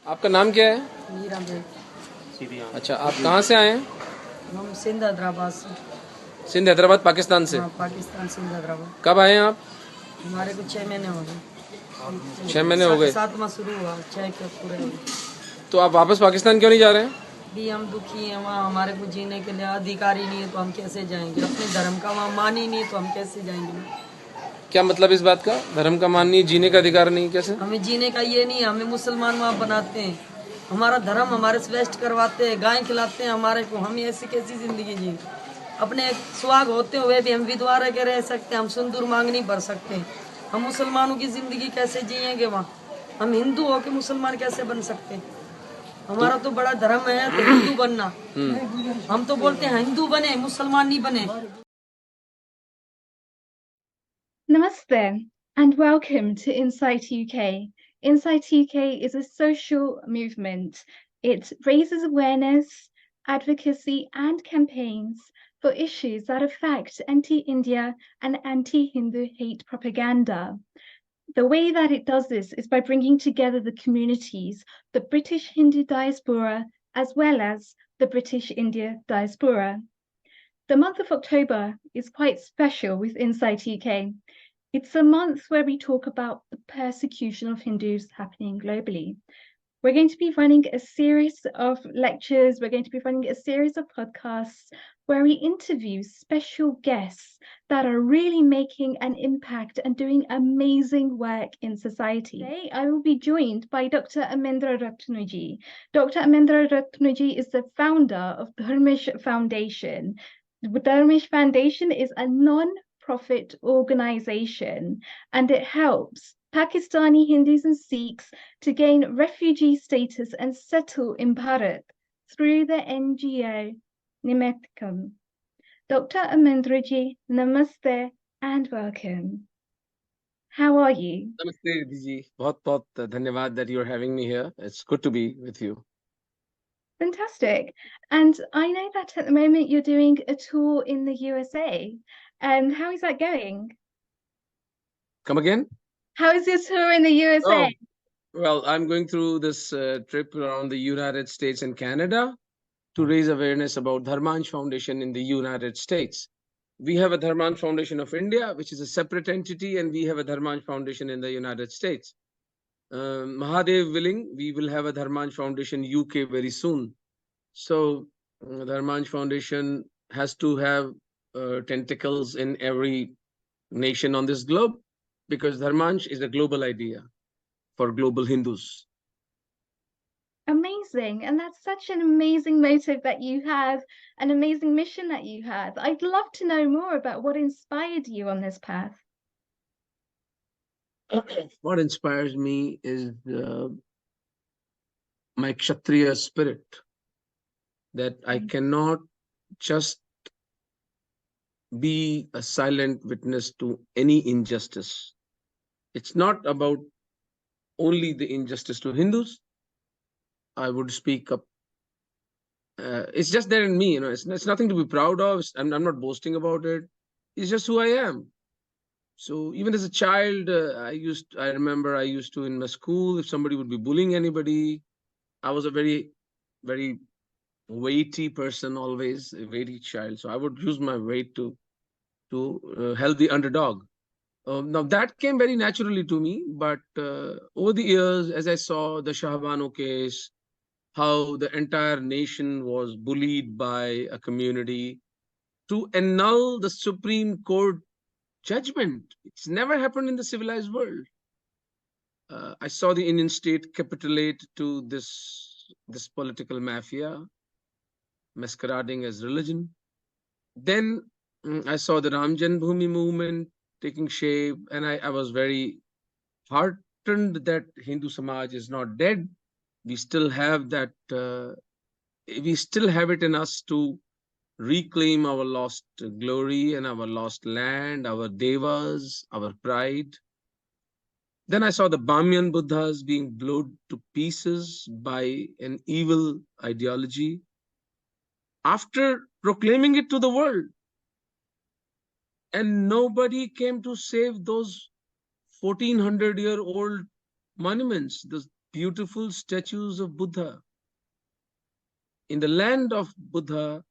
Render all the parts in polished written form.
आपका नाम क्या है? मीरा बेग। अच्छा, आप कहाँ से आए हैं? हम सिंध हैदराबाद से। सिंध हैदराबाद पाकिस्तान से। हाँ, पाकिस्तान सिंध हैदराबाद। कब आए हैं आप? हमारे को 6 महीने हो गए। 6 महीने हो गए। 7वां शुरू हुआ, 6 के पूरे हो गए। तो आप वापस पाकिस्तान क्यों नहीं जा रहे हैं? भी हम दुखी हैं, वहाँ हमारे को जीने के लिए अधिकार ही नहीं है, तो हम कैसे जाएंगे? अपने धर्म का वहाँ मान ही नहीं है, तो हम कैसे जाएंगे? क्या मतलब इस बात का? धर्म का मान नहीं, जीने का अधिकार नहीं, कैसे? हमें जीने का ये नहीं है, हमें मुसलमान वहाँ बनाते हैं, हमारा धर्म हमारे से वेस्ट करवाते हैं, गाय खिलाते हैं हमारे को। हम ऐसी कैसी जिंदगी जी? अपने सुहाग होते हुए भी हम विधवा रह के रह सकते, हम सिंदूर मांग नहीं भर सकते। हम मुसलमानों की जिंदगी कैसे जिएंगे वहाँ? हम हिंदू होके मुसलमान कैसे बन सकते? हमारा तो बड़ा धर्म है तो हिंदू बनना। हम तो बोलते हैं हिंदू बने, मुसलमान नहीं बने। Namaste and welcome to Insight UK. Insight UK is a social movement. It raises awareness, advocacy, and campaigns for issues that affect anti-India and anti-Hindu hate propaganda. The way that it does this is by bringing together the communities, the British Hindu diaspora, as well as the British India diaspora. The month of October is quite special with Insight UK. It's a month where we talk about the persecution of Hindus happening globally. We're going to be running a series of lectures, we're going to be running a series of podcasts where we interview special guests that are really making an impact and doing amazing work in society. Today, I will be joined by Dr. Omendra Ratnuji. Dr. Omendra Ratnuji is the founder of Dharmish Foundation. The Dharmish Foundation is a non-profit organization and it helps Pakistani Hindus and Sikhs to gain refugee status and settle in Bharat through the NGO Nimetkam. Dr. Amendraji, namaste and welcome. How are you? Namaste, Diji. बहुत धन्यवाद that you're having me here. It's good to be with you. Fantastic. And I know that at the moment you're doing a tour in the USA. And how is that going? Come again? How is your tour in the USA? Oh, well, I'm going through this trip around the United States and Canada to raise awareness about Dharmansh Foundation in the United States. We have a Dharmansh Foundation of India, which is a separate entity, and we have a Dharmansh Foundation in the United States. Mahadev willing, we will have a Dharmansh Foundation UK very soon. So Dharmansh Foundation has to have tentacles in every nation on this globe because Dharmansh is a global idea for global Hindus. Amazing. And that's such an amazing motive that you have, an amazing mission that you have. I'd love to know more about what inspired you on this path. What inspires me is my Kshatriya spirit, that I cannot just be a silent witness to any injustice. It's not about only the injustice to Hindus. I would speak up. It's just there in me, it's nothing to be proud of. I'm not boasting about it. It's just who I am. So even as a child, I remember I used to in my school, if somebody would be bullying anybody, I was a very, very weighty person, always a weighty child. So I would use my weight to help the underdog. Now that came very naturally to me, but over the years, as I saw the Shahbano case, how the entire nation was bullied by a community to annul the Supreme Court judgment. It's never happened in the civilized world. I saw the Indian state capitulate to this political mafia masquerading as religion. Then I saw the Ram Janmabhoomi movement taking shape, and I was very heartened that Hindu Samaj is not dead. We still have that. We still have it in us to reclaim our lost glory and our lost land, our devas, our pride. Then I saw the Bamyan Buddhas being blown to pieces by an evil ideology after proclaiming it to the world. And nobody came to save those 1400-year-old monuments, those beautiful statues of Buddha. In the land of Buddha,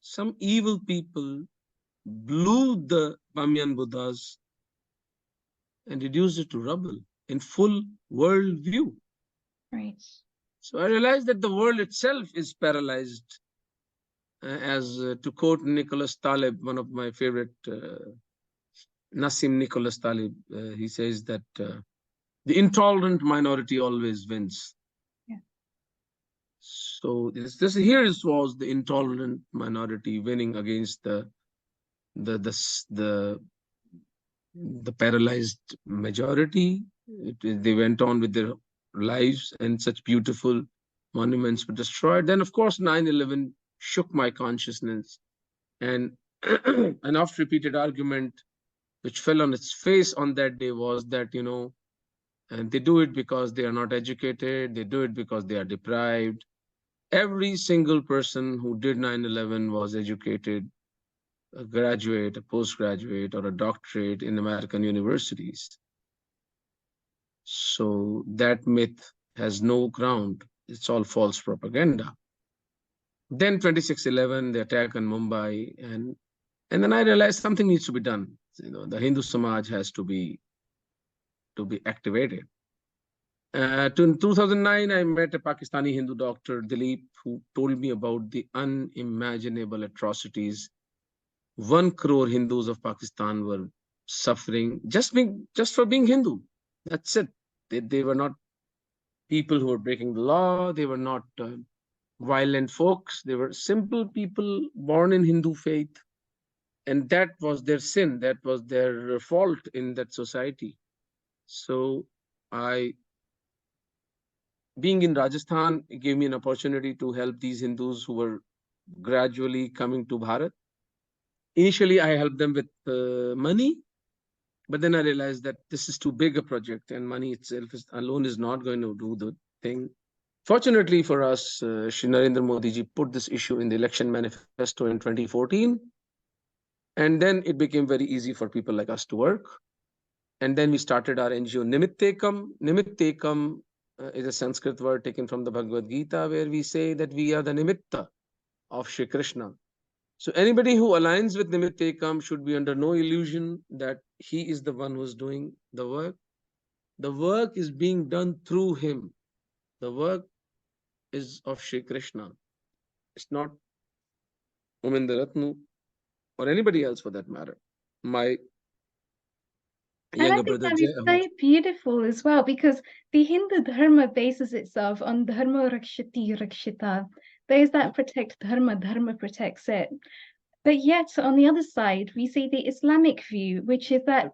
some evil people blew the Bamyan Buddhas and reduced it to rubble in full world view. Right. So I realized that the world itself is paralyzed. As to quote Nicholas Taleb, one of my favorite, Nassim Nicholas Taleb, he says that the intolerant minority always wins. Yeah. So this here was the intolerant minority winning against the the the, the paralyzed majority. They went on with their lives, and such beautiful monuments were destroyed. Then, of course, 9/11 shook my consciousness, and an oft-repeated argument which fell on its face on that day was that, and they do it because they are not educated, they do it because they are deprived. Every single person who did 9/11 was educated, a graduate, a postgraduate, or a doctorate in American universities. So that myth has no ground. It's all false propaganda. Then 26/11, the attack on Mumbai, and then I realized something needs to be done. The Hindu Samaj has to be activated. In 2009, I met a Pakistani Hindu doctor, Dilip, who told me about the unimaginable atrocities 1 crore Hindus of Pakistan were suffering just for being Hindu. That's it. They were not people who were breaking the law. They were not violent folks. They were simple people born in Hindu faith. And that was their sin. That was their fault in that society. So being in Rajasthan, it gave me an opportunity to help these Hindus who were gradually coming to Bharat. Initially, I helped them with money, but then I realized that this is too big a project, and money itself alone is not going to do the thing. Fortunately for us, Shri Narendra Modi ji put this issue in the election manifesto in 2014, and then it became very easy for people like us to work. And then we started our NGO Nimittekam. Nimittekam is a Sanskrit word taken from the Bhagavad Gita, where we say that we are the Nimitta of Shri Krishna. So anybody who aligns with Nimittekam should be under no illusion that he is the one who's doing the work. The work is being done through him. The work is of Shri Krishna. It's not Omendra, Ratnu, or anybody else for that matter. My And I younger think brother that Jay. is so beautiful as well, because the Hindu Dharma bases itself on Dharma Rakshati Rakshita. Those that protect Dharma, Dharma protects it. But yet, on the other side, we see the Islamic view, which is that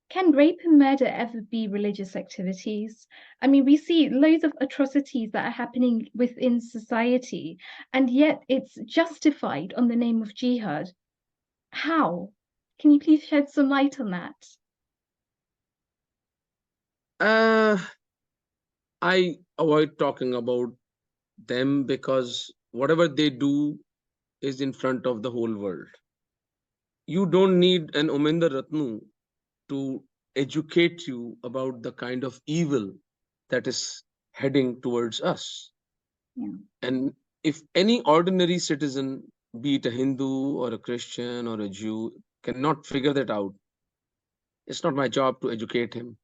can rape and murder ever be religious activities? I mean, we see loads of atrocities that are happening within society, and yet it's justified on the name of jihad. How? Can you please shed some light on that? I avoid talking about them because whatever they do is in front of the whole world. You don't need an Omendra Ratnu to educate you about the kind of evil that is heading towards us. Yeah. And if any ordinary citizen, be it a Hindu or a Christian or a Jew, cannot figure that out, it's not my job to educate him.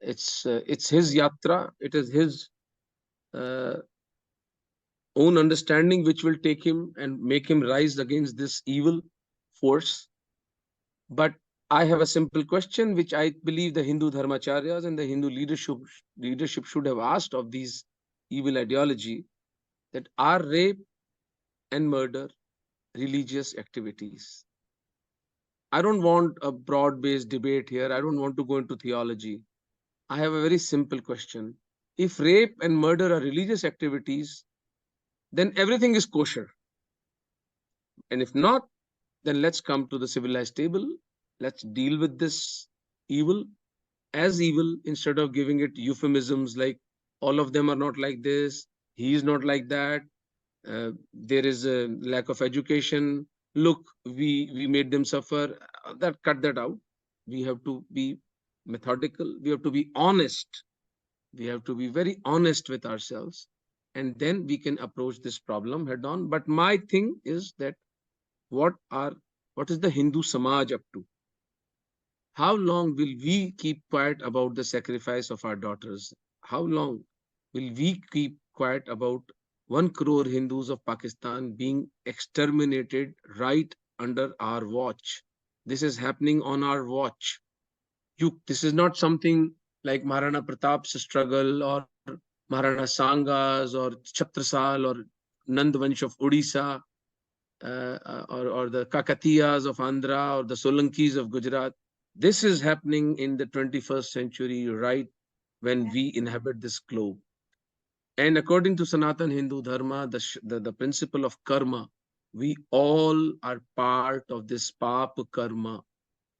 It's his yatra. It is his uh, own understanding which will take him and make him rise against this evil force. But I have a simple question, which I believe the Hindu dharmacharyas and the Hindu leadership should have asked of these evil ideology, that are rape and murder religious activities? I don't want a broad-based debate here. I don't want to go into theology. I have a very simple question. If rape and murder are religious activities, then everything is kosher. And if not, then let's come to the civilized table. Let's deal with this evil as evil instead of giving it euphemisms like all of them are not like this, he is not like that, there is a lack of education. Look, we made them suffer. Cut that out. We have to be methodical. We have to be honest We have to be very honest with ourselves, and then we can approach this problem head on. But my thing is that what are what is the Hindu Samaj up to? How long will we keep quiet about the sacrifice of our daughters? How long will we keep quiet about 1 crore Hindus of Pakistan being exterminated right under our watch? This is happening on our watch. This is not something like Maharana Pratap's struggle or Maharana Sanga's or Chhatrasal or Nandvansh of Odisha, or the Kakatiyas of Andhra or the Solankis of Gujarat. This is happening in the 21st century, right when we inhabit this globe. And according to Sanatan Hindu Dharma, the principle of karma, we all are part of this papa karma.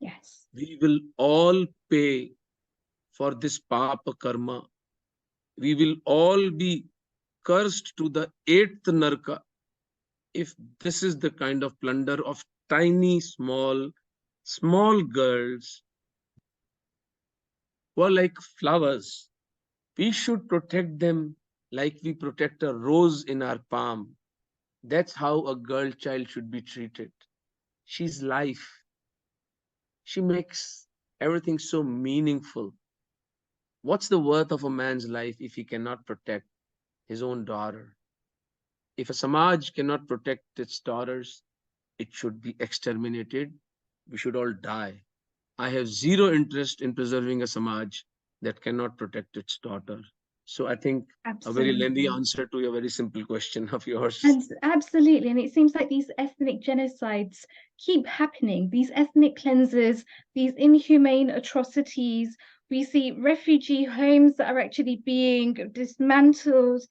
Yes. We will all pay for this papa karma. We will all be cursed to the 8th narka if this is the kind of plunder of tiny, small girls who are like flowers. We should protect them like we protect a rose in our palm. That's how a girl child should be treated. She's life. She makes everything so meaningful. What's the worth of a man's life if he cannot protect his own daughter? If a Samaj cannot protect its daughters, it should be exterminated. We should all die. I have zero interest in preserving a Samaj that cannot protect its daughter. So I think a very lengthy Absolutely. answer to a very simple question of yours. And absolutely, and it seems like these ethnic genocides keep happening, these ethnic cleanses, these inhumane atrocities. We see refugee homes that are actually being dismantled.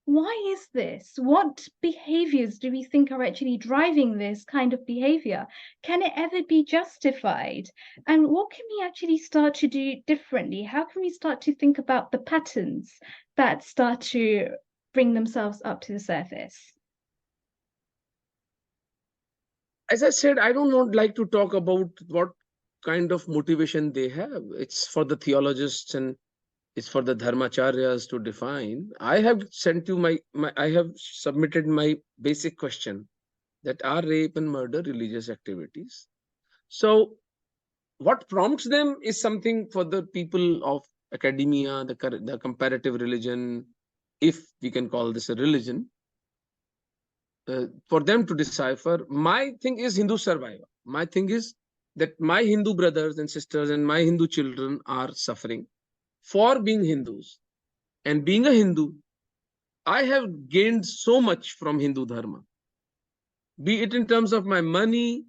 Why is this? What behaviors do we think are actually driving this kind of behavior? Can it ever be justified? And what can we actually start to do differently? How can we start to think about the patterns that start to bring themselves up to the surface? As I said, I don't want like to talk about what kind of motivation they have. It's for the theologists and it's for the dharmacharyas to define. I have sent you I have submitted my basic question that are rape and murder religious activities? So what prompts them is something for the people of academia, the comparative religion, if we can call this a religion, for them to decipher. My thing is Hindu survival. My thing is that my Hindu brothers and sisters and my Hindu children are suffering for being Hindus. And being a Hindu, I have gained so much from Hindu Dharma, be it in terms of my money,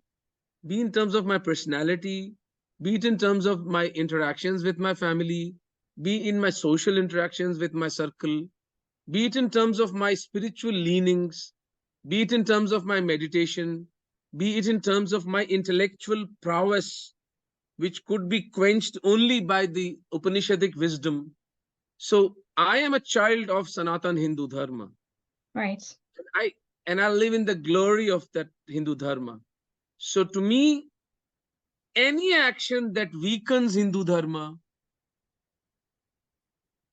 be in terms of my personality, be it in terms of my interactions with my family, be in my social interactions with my circle, be it in terms of my spiritual leanings, be it in terms of my meditation, be it in terms of my intellectual prowess, which could be quenched only by the Upanishadic wisdom. So I am a child of Sanatan Hindu Dharma. Right. I and I live in the glory of that Hindu Dharma. So to me, any action that weakens Hindu Dharma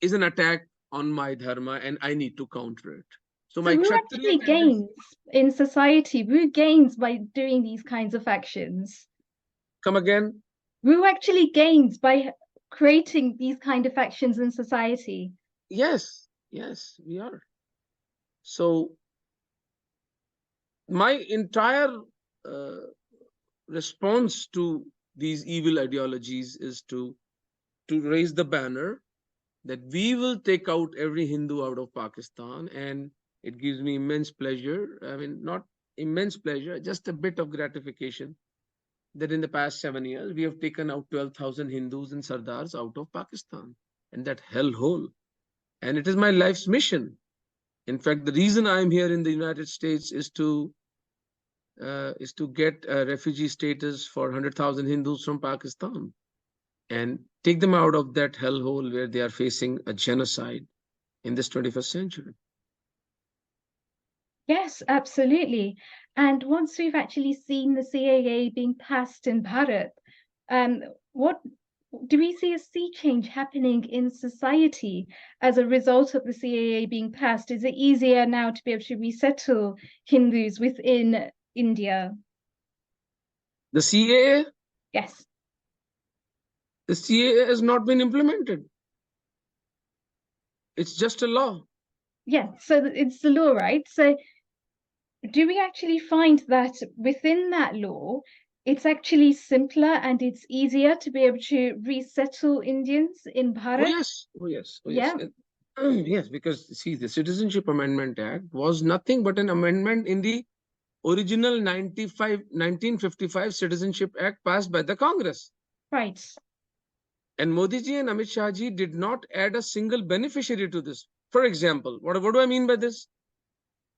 is an attack on my Dharma, and I need to counter it. So So my who Kshatriya actually tendency. gains in society? Who gains by doing these kinds of actions? Come again? Who actually gains by creating these kind of actions in society? Yes, yes, we are. So my entire uh, response to these evil ideologies is to raise the banner that we will take out every Hindu out of Pakistan, and it gives me immense pleasure. I mean, not immense pleasure, just a bit of gratification that in the past 7 years we have taken out 12,000 Hindus and Sardars out of Pakistan and that hellhole. And it is my life's mission. In fact, the reason I'm here in the United States is to get a refugee status for 100,000 Hindus from Pakistan and take them out of that hellhole where they are facing a genocide in this 21st century. Yes, absolutely. And once we've actually seen the CAA being passed in Bharat, what do we see a sea change happening in society as a result of the CAA being passed? Is it easier now to be able to resettle Hindus within India? The CAA, Yes. the CAA has not been implemented. It's just a law. Yeah, so it's the law, right? So do we actually find that within that law, it's actually simpler and it's easier to be able to resettle Indians in Oh Bharat? yes, oh yes, oh yes. Yeah, Yes, because see, the Citizenship Amendment Act was nothing but an amendment in the original 1955 Citizenship Act passed by the Congress. right. And Modi ji and Amit Shah ji did not add a single beneficiary to this. For example, what do I mean by this?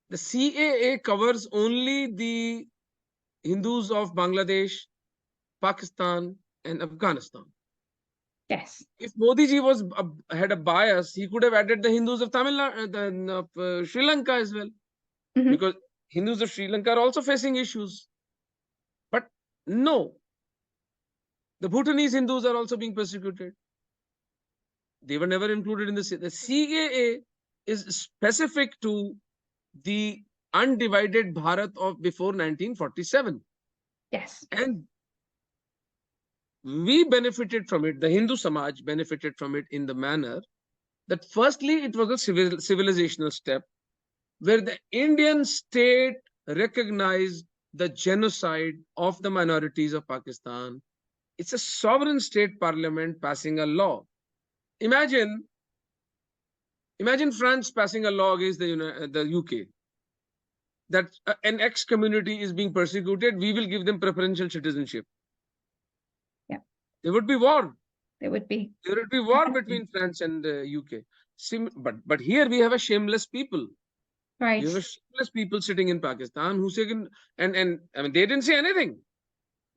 The CAA covers only the Hindus of Bangladesh, Pakistan, and Afghanistan. Yes. If Modi ji had a bias, he could have added the Hindus of Sri Lanka as well, Mhm. because Hindus of Sri Lanka are also facing issues. But no, the Bhutanese Hindus are also being persecuted. They were never included in the CAA is specific to the undivided Bharat of before 1947. Yes. And we benefited from it, the Hindu Samaj benefited from it in the manner that firstly, it was a civilizational step where the Indian state recognized the genocide of the minorities of Pakistan. It's a sovereign state parliament passing a law. Imagine, imagine France passing a law against the UK that an ex community is being persecuted. We will give them preferential citizenship. Yeah, There would be war. there would be. There would be war between France and the UK. But here we have a shameless people. Right. You have shameless people sitting in Pakistan who say, and I mean, they didn't say anything.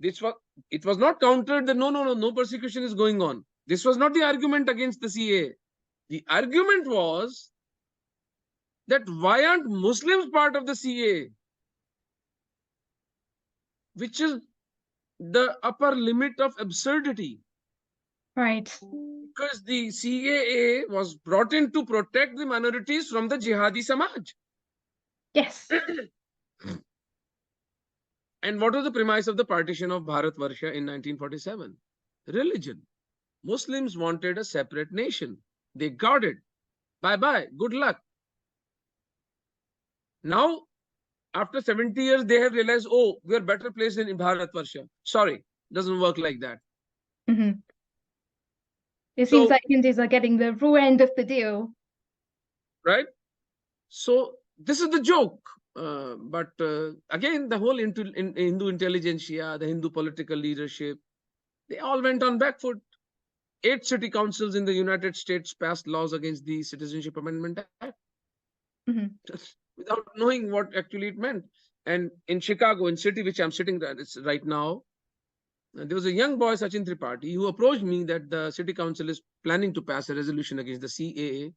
This was, it was not countered that no persecution is going on. This was not the argument against the CA. The argument was that why aren't Muslims part of the CA, which is the upper limit of absurdity. Right. Because the CAA was brought in to protect the minorities from the jihadi Samaj. Yes. And what was the premise of the partition of Bharat Varsha in 1947? Religion. Muslims wanted a separate nation. They got it. Bye bye. Good luck. Now, after 70 years, they have realized, oh, we are better placed in Bharat Varsha. Sorry, doesn't work like that. Mhm. It seems So, like Hindus are getting the raw end of the deal. right? So, this is the joke. But again, the whole Hindu intelligentsia, the Hindu political leadership, they all went on back foot. 8 city councils in the United States passed laws against the Citizenship Amendment Act Mhm. without knowing what actually it meant. And in Chicago, in city which I'm sitting right now, there was a young boy, Sachin Tripathi, who approached me that the city council is planning to pass a resolution against the CAA.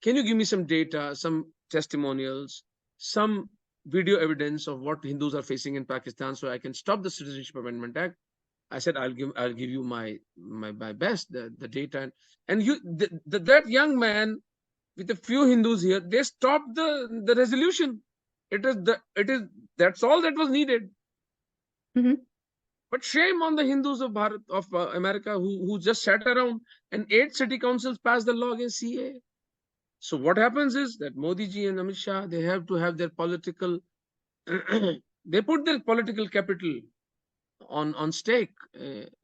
Can you give me some data, some testimonials, some video evidence of what Hindus are facing in Pakistan so I can stop the Citizenship Amendment Act? I said, I'll give you my best, the data. And that young man with a few Hindus here, they stopped the resolution. It is that's all that was needed. Mhm. But shame on the Hindus of Bharat, of America, who just sat around and 8 city councils passed the law against CA. So what happens is that Modi ji and Amit Shah, they have to have their political, they put their political capital on stake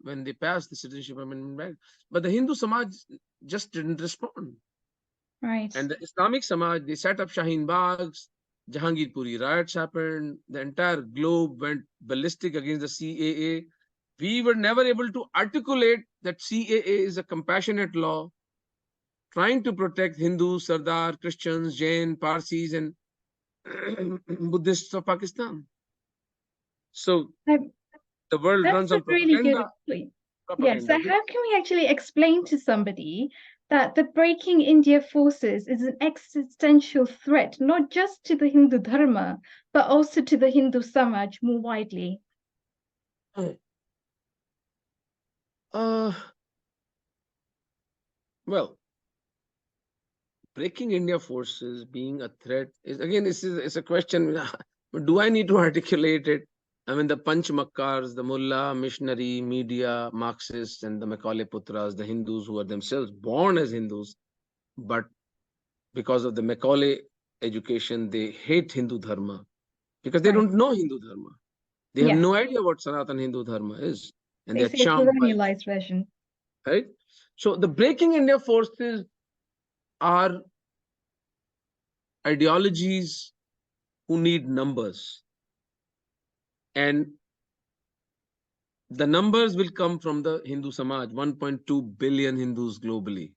when they passed the Citizenship Amendment Act. But the Hindu Samaj just didn't respond. Right. And the Islamic Samaj, they set up Shaheen Baghs, Jahangir Puri riots happened, the entire globe went ballistic against the CAA. We were never able to articulate that CAA is a compassionate law trying to protect Hindus, Sardar, Christians, Jain, Parsis, and Buddhists of Pakistan. So Um, the world that's runs a on really good propaganda. point. Yeah, so Propaganda. how can we actually explain to somebody that the Breaking India Forces is an existential threat, not just to the Hindu Dharma, but also to the Hindu Samaj more widely? Uh, Well, breaking India forces being a threat is again, this is a question. Do I need to articulate it? I mean, the Panch Makkars, the Mullah, missionary, media, Marxists, and the Macaulay Putras, the Hindus who are themselves born as Hindus, but because of the Macaulay education, they hate Hindu Dharma because they Right. don't know Hindu Dharma. They have Yes. no idea what Sanatan Hindu Dharma is, and They they're say it's charmed by it, colonialized version. right? So the breaking India forces are ideologies who need numbers, and the numbers will come from the Hindu Samaj, 1.2 billion Hindus globally.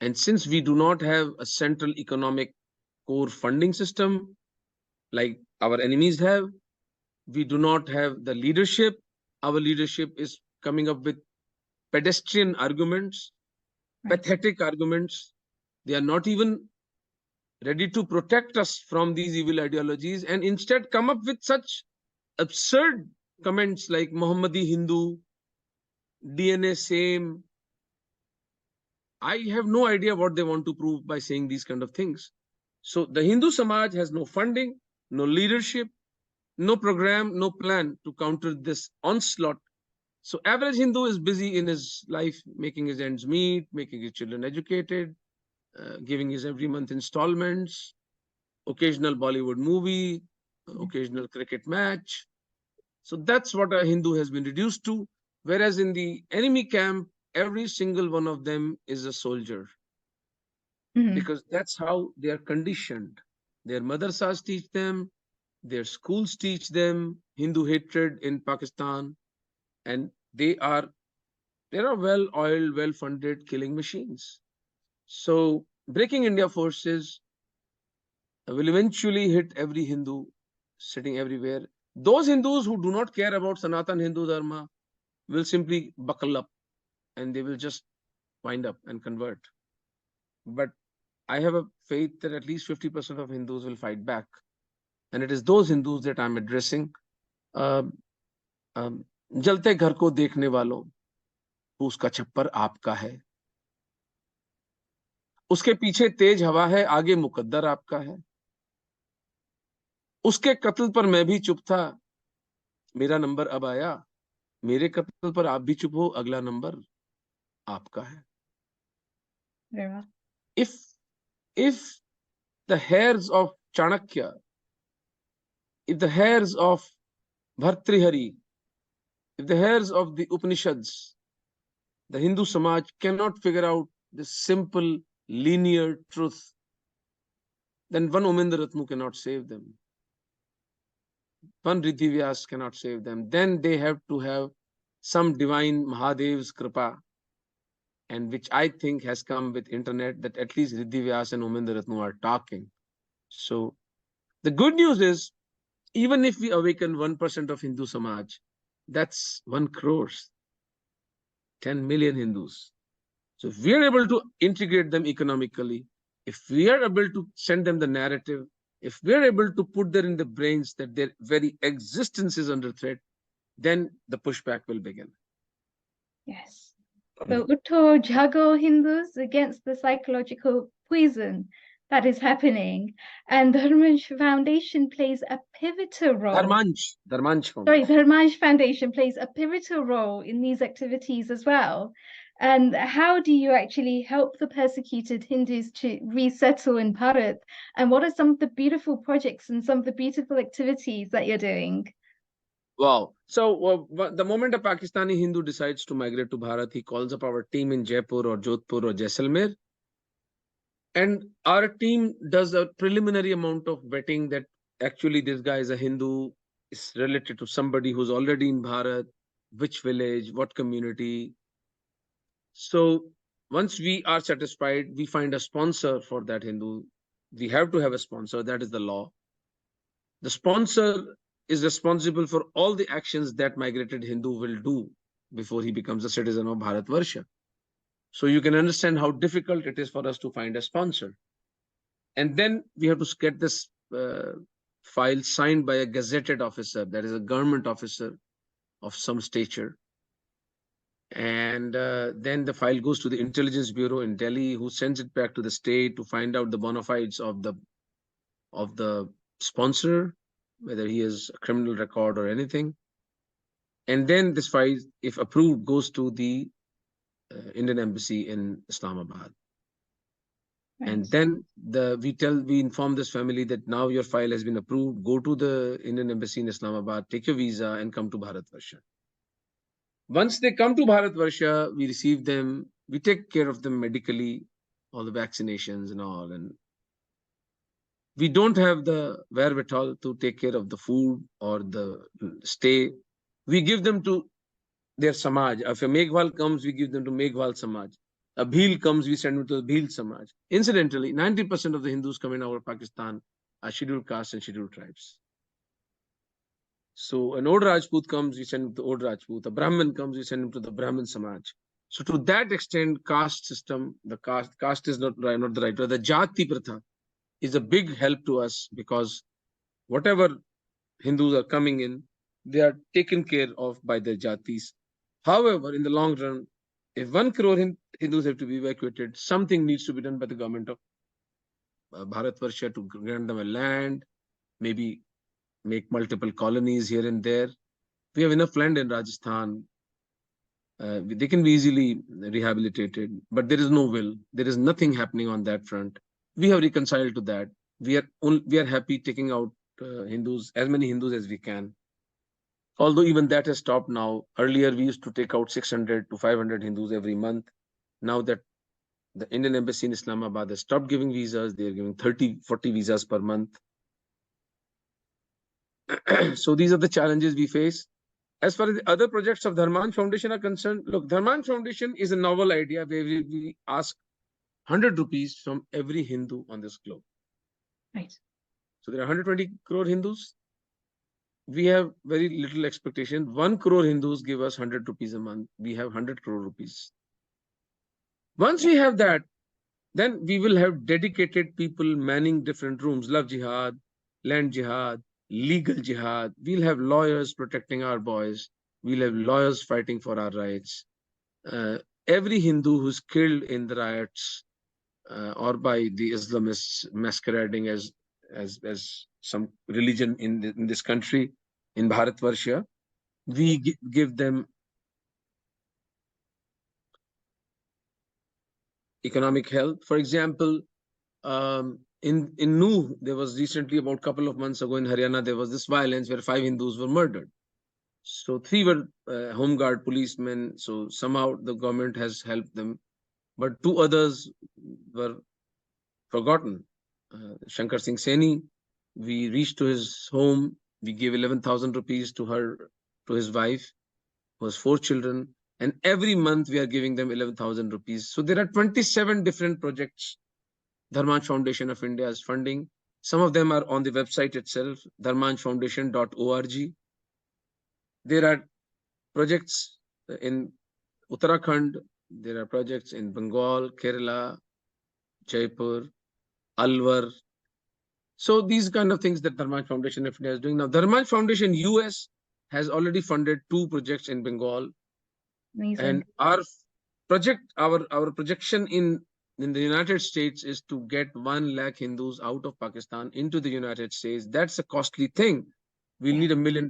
And since we do not have a central economic core funding system like our enemies have, we do not have the leadership. Our leadership is coming up with pedestrian arguments, Right. pathetic arguments. They are not even ready to protect us from these evil ideologies and instead come up with such absurd comments like Mohammadi Hindu, DNA same. I have no idea what they want to prove by saying these kind of things. So the Hindu Samaj has no funding, no leadership, no program, no plan to counter this onslaught. So average Hindu is busy in his life, making his ends meet, making his children educated, giving his every month installments, occasional Bollywood movie, occasional cricket match. So that's what a Hindu has been reduced to. Whereas in the enemy camp, every single one of them is a soldier Mhm. because that's how they are conditioned. Their madrasas teach them, their schools teach them Hindu hatred in Pakistan, and they are well-oiled, well-funded killing machines. So breaking India forces will eventually hit every Hindu sitting everywhere. Those Hindus who do not care about Sanatan Hindu Dharma will simply buckle up and they will just wind up and convert. But I have a faith that at least 50% of Hindus will fight back. And it is those Hindus that I'm addressing. Um, um, जलते घर को देखने वालों, उसका छप्पर आपका है, उसके पीछे तेज हवा है, आगे मुकद्दर आपका है, उसके कत्ल पर मैं भी चुप था, मेरा नंबर अब आया, मेरे कत्ल पर आप भी चुप हो, अगला नंबर आपका है. Very well. If the hairs of Chanakya, if the hairs of Bhartrihari, if the hairs of the Upanishads, the Hindu Samaj cannot figure out this simple linear truth, then one Omendra Ratnu cannot save them. One Riddhi Vyas cannot save them. Then they have to have some divine Mahadev's kripa, and which I think has come with internet, that at least Riddhi Vyas and Omendra Ratnu are talking. So the good news is, even if we awaken 1% of Hindu Samaj, that's 1 crore, 10 million Hindus. So if we are able to integrate them economically, if we are able to send them the narrative, if we are able to put that in the brains that their very existence is under threat, then the pushback will begin. Yes. So Utto Jago Hindus against the psychological poison that is happening. And Dharmansh Foundation plays a pivotal role. Dharmansh Sorry, Foundation. Dharmansh Foundation plays a pivotal role in these activities as well. And how do you actually help the persecuted Hindus to resettle in Bharat? And what are some of the beautiful projects and some of the beautiful activities that you're doing? Wow. So the moment a Pakistani Hindu decides to migrate to Bharat, he calls up our team in Jaipur or Jodhpur or Jaisalmer. And our team does a preliminary amount of vetting that actually this guy is a Hindu, is related to somebody who's already in Bharat, which village, what community. So once we are satisfied, we find a sponsor for that Hindu. We have to have a sponsor, that is the law. The sponsor is responsible for all the actions that migrated Hindu will do before he becomes a citizen of Bharatvarsha. So you can understand how difficult it is for us to find a sponsor. And then we have to get this file signed by a gazetted officer, that is a government officer of some stature. And then the file goes to the Intelligence Bureau in Delhi, who sends it back to the state to find out the bona fides of the sponsor, whether he has a criminal record or anything. And then this file, if approved, goes to the Indian Embassy in Islamabad. Right. And then we inform this family that now your file has been approved. Go to the Indian Embassy in Islamabad, take your visa, and come to Bharatvarsha. Once they come to Bharatvarsha, we receive them, we take care of them medically, all the vaccinations and all. And we don't have the wherewithal to take care of the food or the stay. We give them to their Samaj. If a Meghwal comes, we give them to Meghwal Samaj. A Bhil comes, we send them to the Bhil Samaj. Incidentally, 90% of the Hindus coming out of Pakistan are scheduled castes and scheduled tribes. So an old Rajput comes, we send him to old Rajput. A Brahmin comes, we send him to the Brahmin Samaj. So to that extent, caste system, the caste is not the right word. The Jati Pratha is a big help to us, because whatever Hindus are coming in, they are taken care of by their Jatis. However, in the long run, if 1 crore Hindus have to be evacuated, something needs to be done by the government of Bharatvarsha to grant them a land, maybe make multiple colonies here and there. We have enough land in Rajasthan. They can be easily rehabilitated, but there is no will. There is nothing happening on that front. We have reconciled to that. We are happy taking out Hindus, as many Hindus as we can. Although even that has stopped now. Earlier, we used to take out 600 to 500 Hindus every month. Now that the Indian Embassy in Islamabad has stopped giving visas, they are giving 30, 40 visas per month. So these are the challenges we face. As far as the other projects of Dharman Foundation are concerned, look, Dharman Foundation is a novel idea where we ask 100 rupees from every Hindu on this globe. Right. So there are 120 crore Hindus. We have very little expectation. 1 crore Hindus give us 100 rupees a month. We have 100 crore rupees. Once we have that, then we will have dedicated people manning different rooms, love jihad, land jihad, legal jihad. We'll have lawyers protecting our boys. We'll have lawyers fighting for our rights. Every Hindu who's killed in the riots or by the Islamists masquerading as some religion in this country, in Bharatvarsha, we give them economic help. For example, in Nuh, there was recently, about a couple of months ago in Haryana, there was this violence where 5 Hindus were murdered. So 3 were home guard policemen. So somehow the government has helped them, but 2 others were forgotten. Shankar Singh Saini, we reached to his home. We gave 11,000 rupees to his wife, who has 4 children. And every month we are giving them 11,000 rupees. So there are 27 different projects Dharman Foundation of India is funding. Some of them are on the website itself, dharmanfoundation.org. There are projects in Uttarakhand. There are projects in Bengal, Kerala, Jaipur, Alwar. So these kind of things that Dharman Foundation of India is doing. Now, Dharman Foundation US has already funded 2 projects in Bengal. Amazing. And our projection in the United States is to get 1 lakh Hindus out of Pakistan into the United States. That's a costly thing. We'll need $1 million.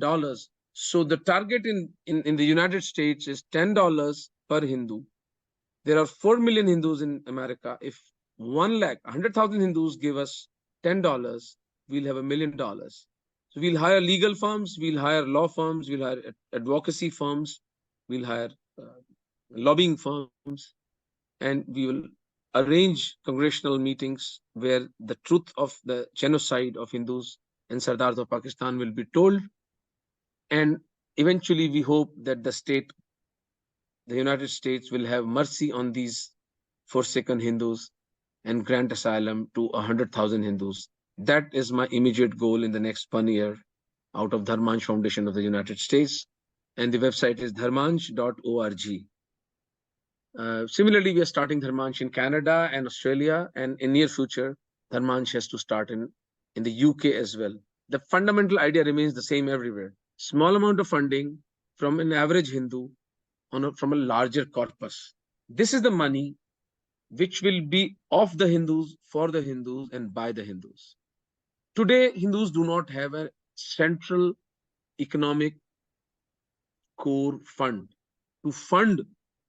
So the target in the United States is $10 per Hindu. There are 4 million Hindus in America. If 100,000 Hindus give us $10, we'll have $1 million. So we'll hire legal firms, we'll hire law firms, we'll hire advocacy firms, we'll hire lobbying firms, and we will arrange congressional meetings where the truth of the genocide of Hindus and Sardars of Pakistan will be told. And eventually we hope that the United States will have mercy on these forsaken Hindus and grant asylum to 100,000 Hindus. That is my immediate goal in the next 1 year out of Dharmansh Foundation of the United States. And the website is dharmansh.org. Similarly, we are starting Dharmansh in Canada and Australia, and in near future, Dharmansh has to start in the UK as well. The fundamental idea remains the same everywhere. Small amount of funding from an average Hindu from a larger corpus. This is the money which will be of the Hindus, for the Hindus, and by the Hindus. Today, Hindus do not have a central economic core fund to fund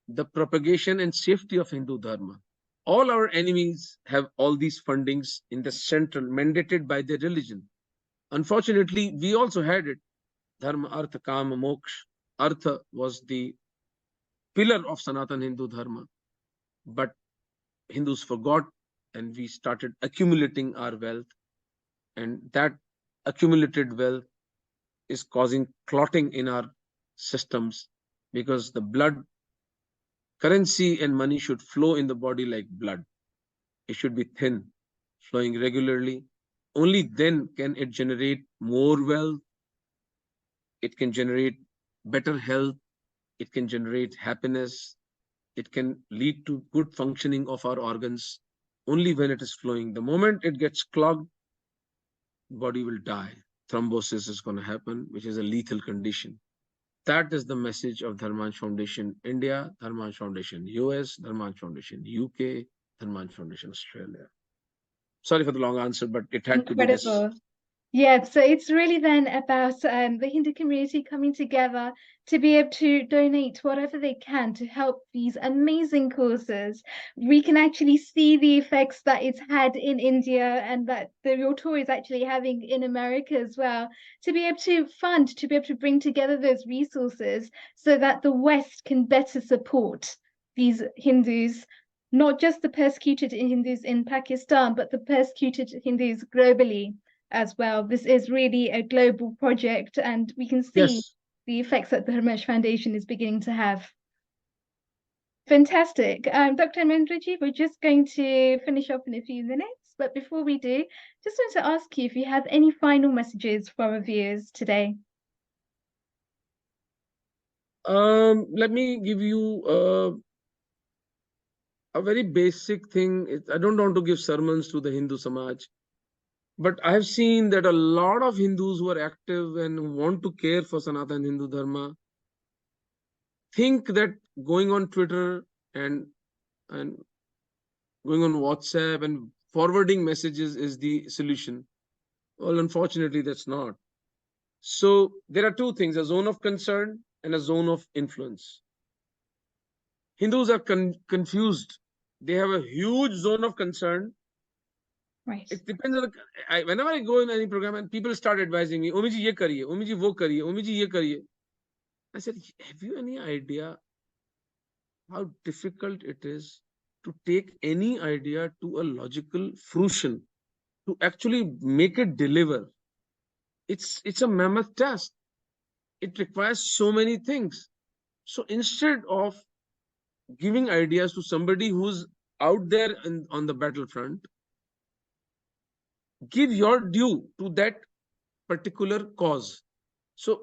the propagation and safety of Hindu Dharma. All our enemies have all these fundings in the central, mandated by their religion. Unfortunately, we also had it. Dharma, Artha, Kama, Moksha. Artha was the pillar of Sanatan Hindu Dharma. But Hindus forgot, and we started accumulating our wealth. And that accumulated wealth is causing clotting in our systems, because the blood, currency and money should flow in the body like blood. It should be thin, flowing regularly. Only then can it generate more wealth. It can generate better health. It can generate happiness. It can lead to good functioning of our organs only when it is flowing. The moment it gets clogged, body will die. Thrombosis is going to happen, which is a lethal condition. That is the message of Dharmansh Foundation India, Dharmansh Foundation US, Dharmansh Foundation UK, Dharmansh Foundation Australia. Sorry for the long answer, but it had to be this. Incredible. Yeah, so it's really then about the Hindu community coming together to be able to donate whatever they can to help these amazing causes. We can actually see the effects that it's had in India and that your tour is actually having in America as well, to be able to fund, to be able to bring together those resources so that the West can better support these Hindus, not just the persecuted Hindus in Pakistan, but the persecuted Hindus globally as well. This is really a global project, and we can see Yes. the effects that the Harmesh Foundation is beginning to have. Fantastic. Dr. Mendraji, we're just going to finish up in a few minutes, but before we do, just want to ask you if you have any final messages for our viewers today. Let me give you a very basic thing. I don't want to give sermons to the Hindu Samaj, but I have seen that a lot of Hindus who are active and want to care for Sanatan Hindu Dharma think that going on Twitter and going on WhatsApp and forwarding messages is the solution. Well, unfortunately, that's not. So there are two things: a zone of concern and a zone of influence. Hindus are confused. They have a huge zone of concern. Right. It depends on whenever I go in any program and people start advising me, Omiji ye kariye, Omiji wo kariye, Omiji ye kariye. I said, have you any idea how difficult it is to take any idea to a logical fruition, to actually make it deliver? It's a mammoth task. It requires so many things. So instead of giving ideas to somebody who's out there on the battlefront, give your due to that particular cause. So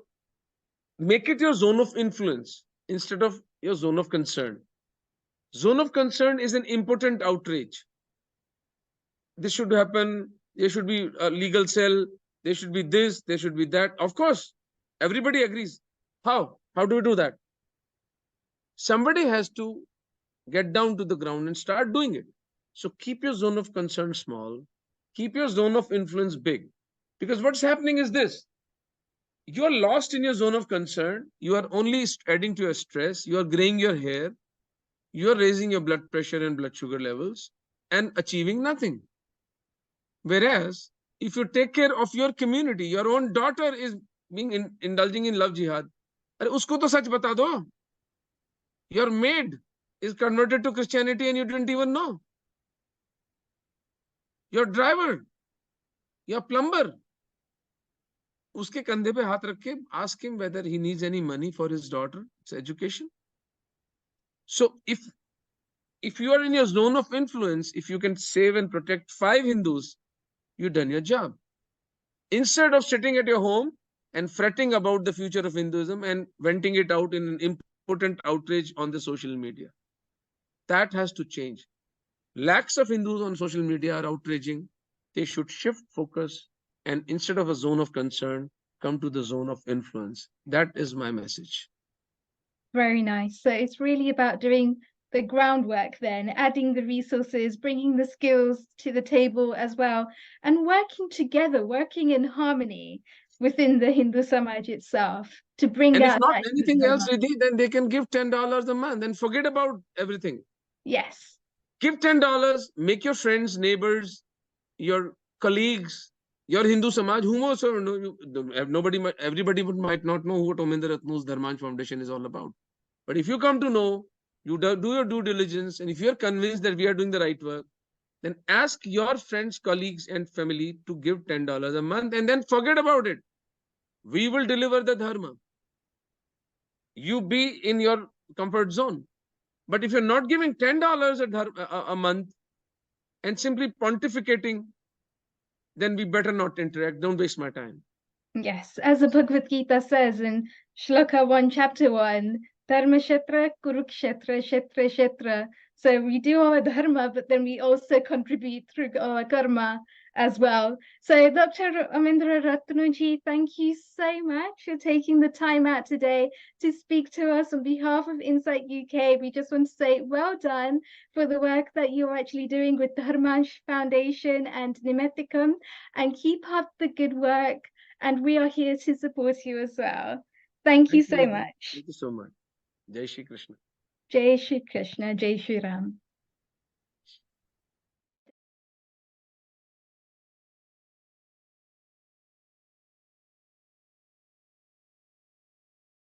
make it your zone of influence instead of your zone of concern. Zone of concern is an impotent outrage. This should happen. There should be a legal cell. There should be this. There should be that. Of course, everybody agrees. How? How do we do that? Somebody has to get down to the ground and start doing it. So keep your zone of concern small. Keep your zone of influence big. Because what's happening is this: you are lost in your zone of concern. You are only adding to your stress. You are graying your hair. You are raising your blood pressure and blood sugar levels and achieving nothing. Whereas, if you take care of your community, your own daughter is indulging in love jihad. अरे उसको तो सच बता दो. Your maid is converted to Christianity and you didn't even know. Your driver, your plumber, उसके कंधे पे हाथ रख के ask him whether he needs any money for his daughter's education. So if you are in your zone of influence, if you can save and protect 5 Hindus, you've done your job. Instead of sitting at your home and fretting about the future of Hinduism and venting it out in an impotent outrage on the social media. That has to change. Lakhs of Hindus on social media are outraging. They should shift focus and instead of a zone of concern, come to the zone of influence. That is my message. Very nice. So it's really about doing the groundwork then, adding the resources, bringing the skills to the table as well, and working together, working in harmony within the Hindu Samaj itself to bring And if out not that Hindu anything else, Dharma. Riddhi, then they can give $10 a month and forget about everything. Yes. Give $10, make your friends, neighbors, your colleagues, your Hindu Samaj, whom also everybody might not know what Omendra Ratnu's Dharman Foundation is all about. But if you come to know, you do your due diligence, and if you're convinced that we are doing the right work, then ask your friends, colleagues, and family to give $10 a month and then forget about it. We will deliver the Dharma. You be in your comfort zone. But if you're not giving $10 a month and simply pontificating, then we better not interact. Don't waste my time. Yes, as the Bhagavad Gita says in Shloka 1, chapter 1, Dharma Kshetra, Kurukshetra, Kshetra, Kshetra. So we do our dharma, but then we also contribute through our karma as well. So Dr. Omendra Ratnuji, thank you so much for taking the time out today to speak to us on behalf of Insight UK. We just want to say well done for the work that you're actually doing with Dharma Foundation and Nimetikam, and keep up the good work. And we are here to support you as well. Thank you Thank you, so Riddhi. much. Thank you so much. Jai Shri Krishna. Jai Shri Krishna, Jai Shri Ram.